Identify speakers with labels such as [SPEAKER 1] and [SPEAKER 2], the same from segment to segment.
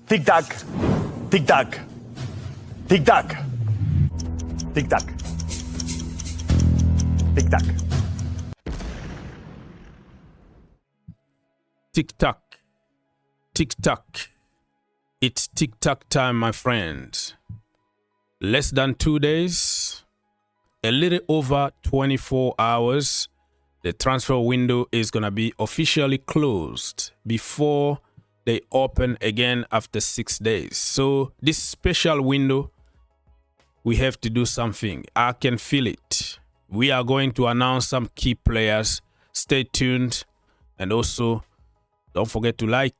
[SPEAKER 1] Tic-tac. Tic-tac. Tic-tac. Tic-tac. Tic-tac.
[SPEAKER 2] Tic-tac. Tic-tac. It's tic-tac time, my friends. Less than 2 days, a little over 24 hours, the transfer window is going to be officially closed before they open again after 6 days. So this special window, we have to do something. I can feel it. We are going to announce some key players. Stay tuned. And also, don't forget to like,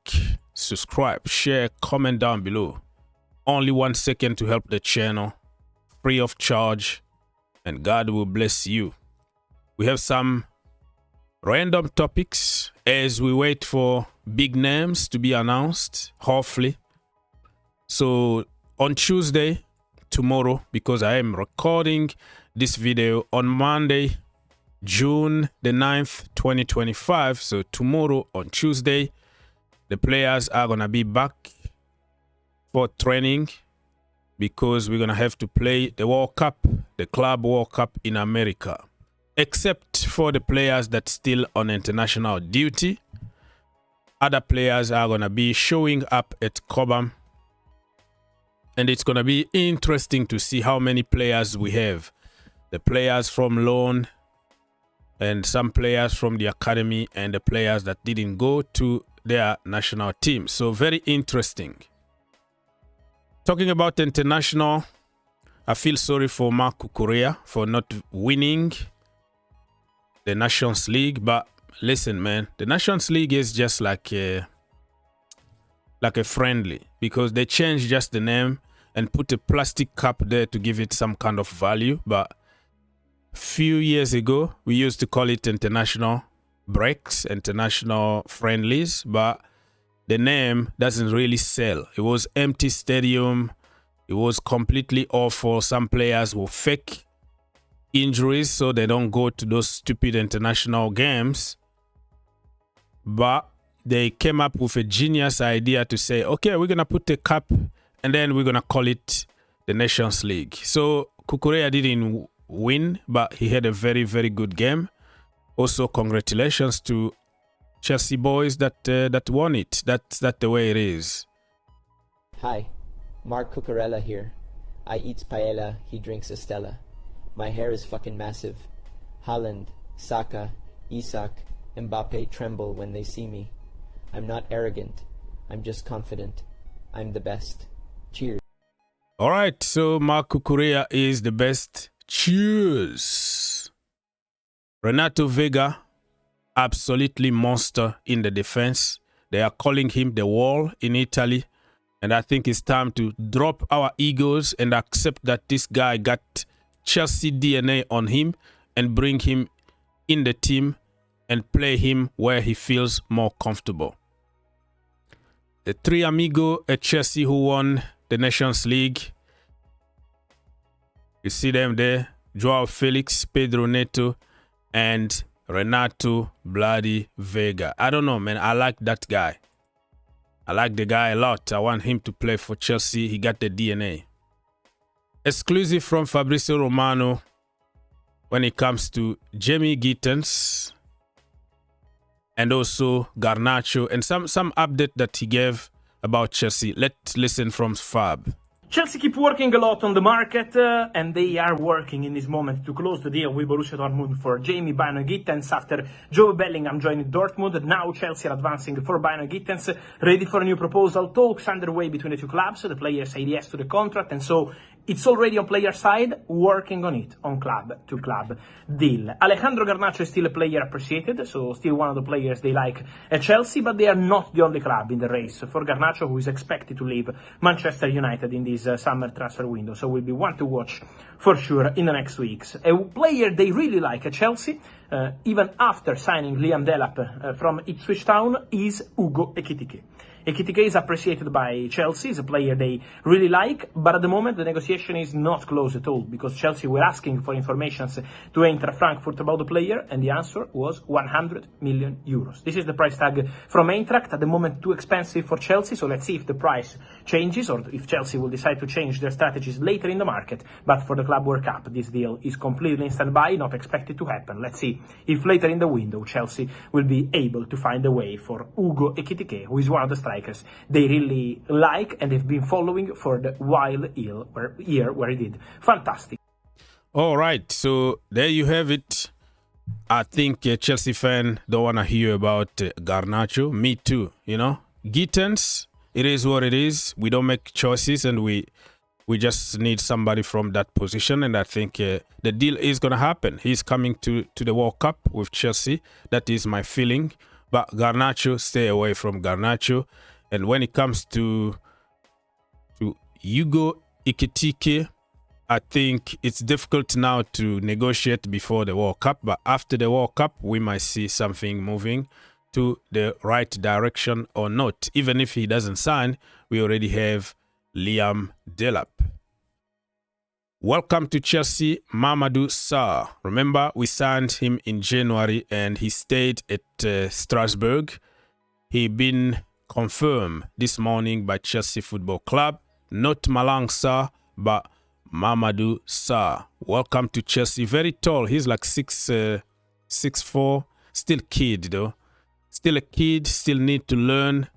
[SPEAKER 2] subscribe, share, comment down below. Only 1 second to help the channel, free of charge, and God will bless you. We have some random topics as we wait for big names to be announced, hopefully. So on Tuesday, tomorrow, because I am recording this video on Monday, June the 9th, 2025. So tomorrow on Tuesday, the players are going to be back for training because we're going to have to play the World Cup, the Club World Cup in America. Except for the players that still on international duty. Other players are going to be showing up at Cobham. And it's going to be interesting to see how many players we have. The players from loan and some players from the academy and the players that didn't go to their national team. So very interesting. Talking about international, I feel sorry for Marc Cucurella for not winning the Nations League, but listen, man, the Nations League is just like a friendly, because they changed just the name and put a plastic cup there to give it some kind of value. But few years ago, we used to call it international breaks, international friendlies, but the name doesn't really sell. It was empty stadium. It was completely awful. Some players were fake injuries, so they don't go to those stupid international games. But they came up with a genius idea to say, okay, we're going to put a cup and then we're going to call it the Nations League. So Cucurella didn't win, but he had a very, very good game. Also, congratulations to Chelsea boys that won it. That's the way it is.
[SPEAKER 3] Hi, Marc Cucurella here. I eats paella, he drinks Estella. My hair is fucking massive. Haaland, Saka, Isak, Mbappe tremble when they see me. I'm not arrogant. I'm just confident. I'm the best. Cheers.
[SPEAKER 2] All right, so Marc Cucurella is the best. Cheers. Renato Vega, absolutely monster in the defense. They are calling him the wall in Italy. And I think it's time to drop our egos and accept that this guy got Chelsea DNA on him and bring him in the team and play him where he feels more comfortable. The three amigo at Chelsea who won the Nations League. You see them there. Joao Felix, Pedro Neto, and Renato bloody Vega. I don't know, man. I like that guy. I like the guy a lot. I want him to play for Chelsea. He got the DNA. Exclusive from Fabrizio Romano when it comes to Jamie Gittens and also Garnacho and some update that he gave about Chelsea. Let's listen from Fab.
[SPEAKER 4] Chelsea keep working a lot on the market and they are working in this moment to close the deal with Borussia Dortmund for Jamie Bynoe Gittens after Joe Bellingham joined Dortmund. Now Chelsea are advancing for Bynoe Gittens, ready for a new proposal. Talks underway between the two clubs. The player said yes to the contract, and so it's already on player side, working on it on club-to-club deal. Alejandro Garnacho is still a player appreciated, so still one of the players they like at Chelsea, but they are not the only club in the race for Garnacho, who is expected to leave Manchester United in this summer transfer window, so will be one to watch for sure in the next weeks. A player they really like at Chelsea, even after signing Liam Delap from Ipswich Town, is Ugo Ekitike. Ekitike is appreciated by Chelsea, is a player they really like, but at the moment the negotiation is not close at all, because Chelsea were asking for information to Eintracht Frankfurt about the player, and the answer was 100 million euros. This is the price tag from Eintracht, at the moment too expensive for Chelsea, so let's see if the price changes, or if Chelsea will decide to change their strategies later in the market. But for the Club World Cup, this deal is completely in standby, not expected to happen. Let's see if later in the window Chelsea will be able to find a way for Ugo Ekitike, who is one of the strikers they really like and they've been following for the wild year where he did fantastic.
[SPEAKER 2] All right, so there you have it. I think a Chelsea fan don't want to hear about Garnacho. Me too, you know. Gittens, it is what it is. We don't make choices, and we just need somebody from that position, and I think the deal is going to happen. He's coming to the World Cup with Chelsea. That is my feeling. But Garnacho, stay away from Garnacho. And when it comes to Ugo Ekitike, I think it's difficult now to negotiate before the World Cup. But after the World Cup, we might see something moving to the right direction or not. Even if he doesn't sign, we already have Liam Delap. Welcome to Chelsea, Mamadou Sarr. Remember, we signed him in January and he stayed at Strasbourg. He been confirmed this morning by Chelsea Football Club. Not Malang Sarr, but Mamadou Sarr. Welcome to Chelsea. Very tall. He's like 6'4". Still kid though. Still a kid. Still need to learn,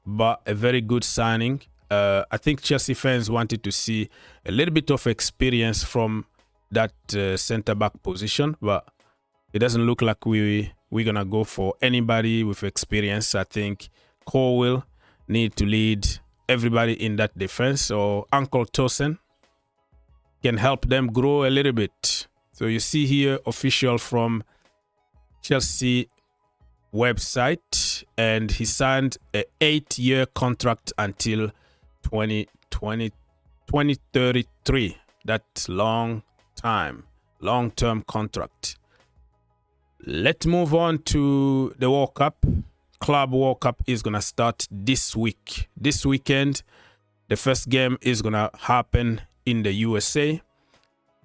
[SPEAKER 2] but a very good signing. I think Chelsea fans wanted to see a little bit of experience from that centre-back position, but it doesn't look like we're going to go for anybody with experience. I think Cole will need to lead everybody in that defense, or Uncle Tosin can help them grow a little bit. So you see here official from Chelsea website, and he signed an 8-year contract until 2033. That's long time, long-term contract. Let's move on to the World Cup. Club World Cup is gonna start this week. This weekend, the first game is gonna happen in the USA,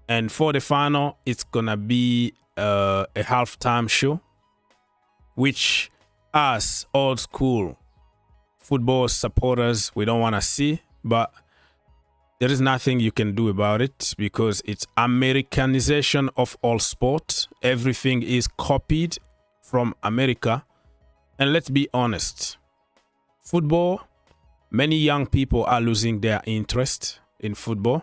[SPEAKER 2] and for the final, it's gonna be a halftime show, which us old school football supporters, we don't want to see, but there is nothing you can do about it, because it's Americanization of all sport. Everything is copied from America. And let's be honest, football, many young people are losing their interest in football.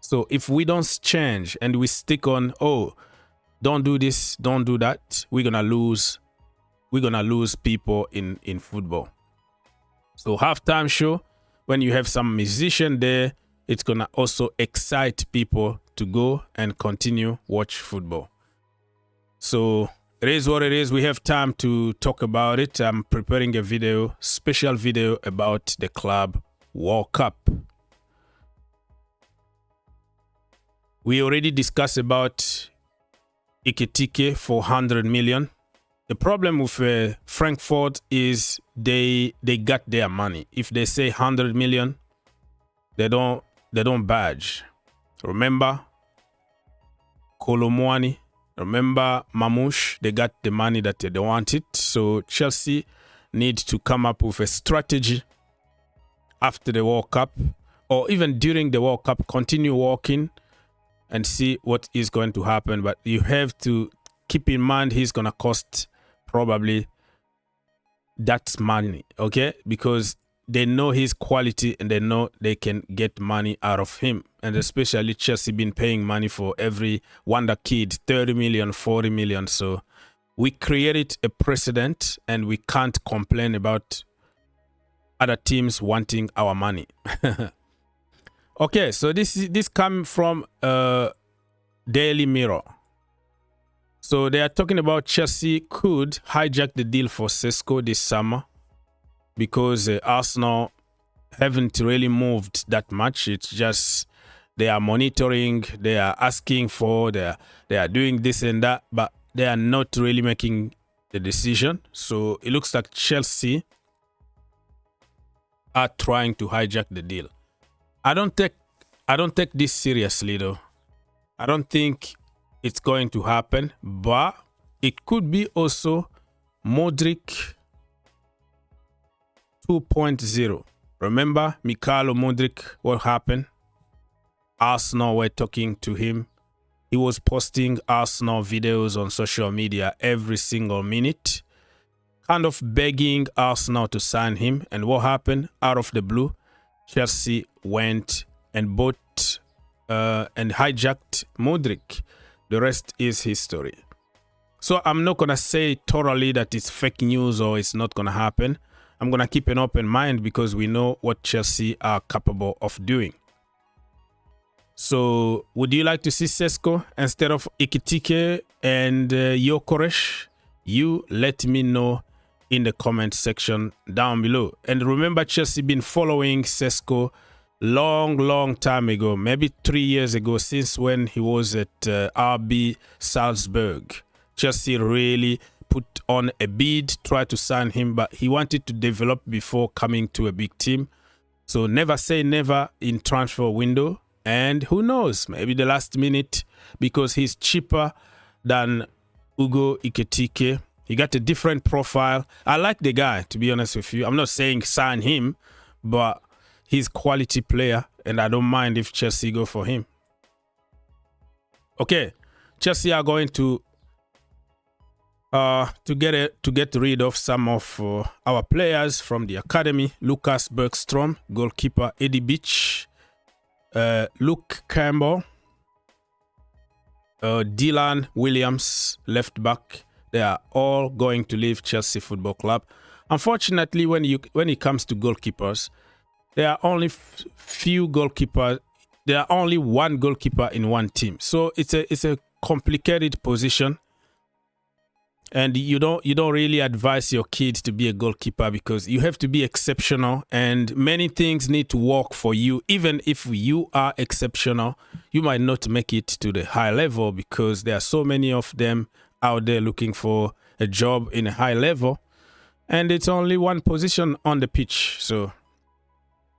[SPEAKER 2] So if we don't change and we stick on, oh, don't do this, don't do that, we're gonna lose people in football. So halftime show, when you have some musician there, it's gonna also excite people to go and continue watch football. So it is what it is. We have time to talk about it. I'm preparing a video, special video about the Club World Cup. We already discussed about Ekitike for 100 million. The problem with Frankfurt is they got their money. If they say 100 million, they don't budge. Remember Kolomwani, remember Mamouche, they got the money that they wanted. So Chelsea need to come up with a strategy after the World Cup, or even during the World Cup, continue working and see what is going to happen. But you have to keep in mind he's going to cost probably that money, okay? Because they know his quality and they know they can get money out of him. And especially Chelsea been paying money for every wonder kid, 30 million, 40 million. So we created a precedent and we can't complain about other teams wanting our money. Okay, so this comes from Daily Mirror. So they are talking about Chelsea could hijack the deal for Sesko this summer, because Arsenal haven't really moved that much. It's just they are monitoring, they are asking for, they are doing this and that, but they are not really making the decision. So it looks like Chelsea are trying to hijack the deal. I don't take this seriously though. I don't think it's going to happen, but it could be also Modric 2.0. Remember Mikhailo Modric, what happened? Arsenal were talking to him. He was posting Arsenal videos on social media every single minute, kind of begging Arsenal to sign him. And what happened? Out of the blue, Chelsea went and bought and hijacked Modric. The rest is history. So I'm not going to say totally that it's fake news or it's not going to happen. I'm going to keep an open mind because we know what Chelsea are capable of doing. So would you like to see Sesko instead of Ekitike and Gyökeres? You let me know in the comment section down below. And remember, Chelsea been following Sesko long time ago, maybe 3 years ago, since when he was at RB Salzburg. Chelsea really put on a bid, tried to sign him, but he wanted to develop before coming to a big team. So never say never in transfer window. And who knows, maybe the last minute, because he's cheaper than Ugo Ekitike. He got a different profile. I like the guy, to be honest with you. I'm not saying sign him, but he's quality player, and I don't mind if Chelsea go for him. Okay, Chelsea are going to get rid of some of our players from the academy. Lucas Bergstrom, goalkeeper. Eddie Beach, Luke Campbell, Dylan Williams, left back. They are all going to leave Chelsea Football Club. Unfortunately, when it comes to goalkeepers, there are only few goalkeepers. There are only one goalkeeper in one team, so it's a complicated position. And you don't really advise your kids to be a goalkeeper because you have to be exceptional and many things need to work for you. Even if you are exceptional, you might not make it to the high level because there are so many of them out there looking for a job in a high level. And it's only one position on the pitch. So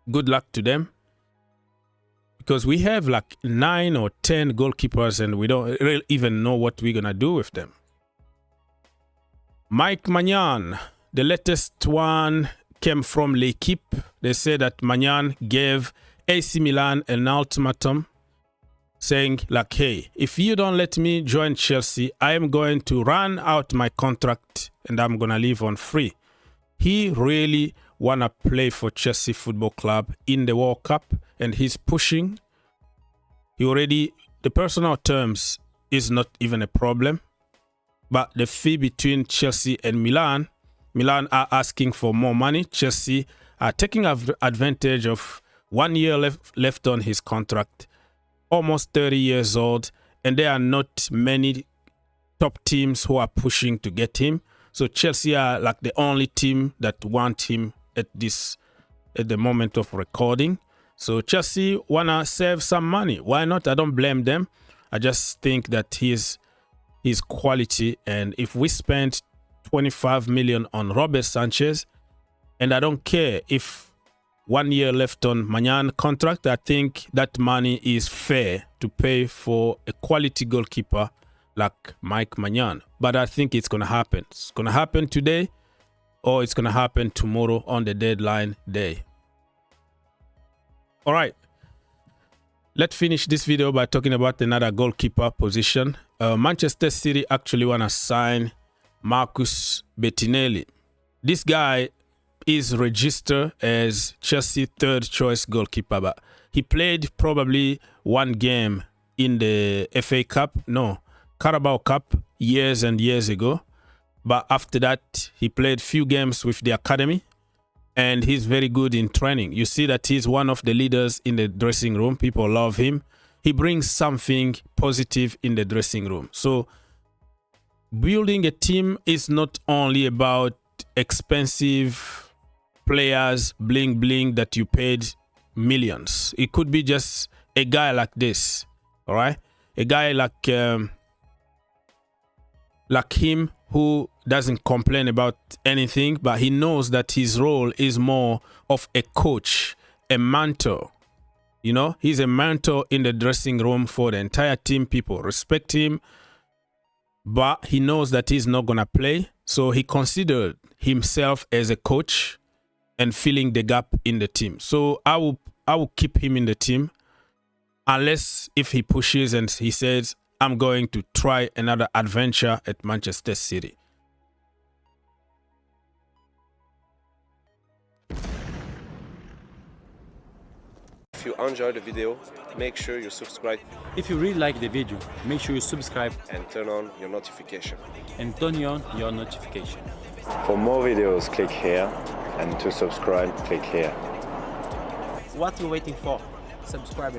[SPEAKER 2] good luck to them. Because we have like 9 or 10 goalkeepers and we don't really even know what we're going to do with them. Mike Maignan, the latest one came from L'Equipe. They say that Maignan gave AC Milan an ultimatum saying like, hey, if you don't let me join Chelsea, I am going to run out my contract and I'm going to leave on free. He really want to play for Chelsea Football Club in the World Cup and he's pushing. The personal terms is not even a problem. But the fee between Chelsea and Milan are asking for more money. Chelsea are taking advantage of 1 year left on his contract, almost 30 years old, and there are not many top teams who are pushing to get him. So Chelsea are like the only team that want him at the moment of recording. So Chelsea wanna save some money. Why not? I don't blame them. I just think that his quality, and if we spend 25 million on Robert Sanchez, and I don't care if 1 year left on Maignan contract, I think that money is fair to pay for a quality goalkeeper like Mike Maignan. But I think it's going to happen. It's going to happen today or it's going to happen tomorrow on the deadline day. All right. Let's finish this video by talking about another goalkeeper position. Manchester City actually want to sign Marcus Bettinelli. This guy is registered as Chelsea third choice goalkeeper, but he played probably one game in the Carabao Cup years and years ago. But after that, he played few games with the academy. And he's very good in training. You see that he's one of the leaders in the dressing room. People love him. He brings something positive in the dressing room. So building a team is not only about expensive players, bling bling, that you paid millions. It could be just a guy like this, all right? A guy like like him, who doesn't complain about anything, but he knows that his role is more of a coach, a mentor. You know, he's a mentor in the dressing room for the entire team. People respect him, but he knows that he's not going to play. So he considered himself as a coach and filling the gap in the team. So I will keep him in the team, unless if he pushes and he says, I'm going to try another adventure at Manchester City.
[SPEAKER 5] If you enjoyed the video, make sure you subscribe
[SPEAKER 6] If you really like the video, make sure you subscribe
[SPEAKER 5] and turn on your notification.
[SPEAKER 6] and turn on your notification.
[SPEAKER 7] For more videos, click here, and to subscribe, click here.
[SPEAKER 6] What are you waiting for? Subscribe.